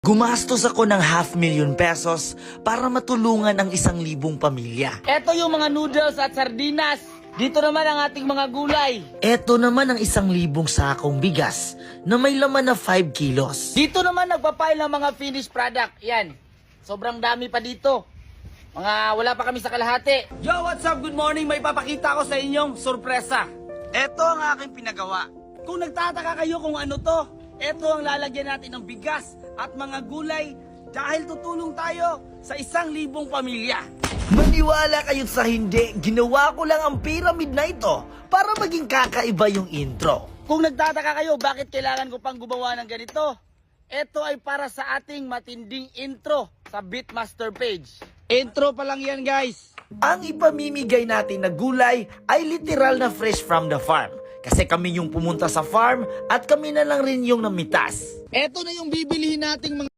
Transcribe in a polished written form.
Gumastos ako ng 500,000 pesos para matulungan ang 1,000 pamilya. Ito yung mga noodles at sardinas. Dito naman ang ating mga gulay. Ito naman ang 1,000 sakong bigas na may laman na 5 kilos. Dito naman nagpapile ng mga finished product. Yan. Sobrang dami pa dito. Wala pa kami sa kalahati. Yo, what's up? Good morning. May papakita ko sa inyong sorpresa. Ito ang aking pinagawa. Kung nagtataka kayo kung ano to, ito ang lalagyan natin ng bigas at mga gulay dahil tutulong tayo sa 1,000 pamilya. Maniwala kayo sa hindi, ginawa ko lang ang pyramid na ito para maging kakaiba yung intro. Kung nagtataka kayo bakit kailangan ko pang gumawa ng ganito, ito ay para sa ating matinding intro sa Beatmaster page. Intro pa lang yan, guys. Ang ipamimigay natin na gulay ay literal na fresh from the farm. Kasi kami yung pumunta sa farm at kami na lang rin yung namitas. Ito na yung bibilihin nating mga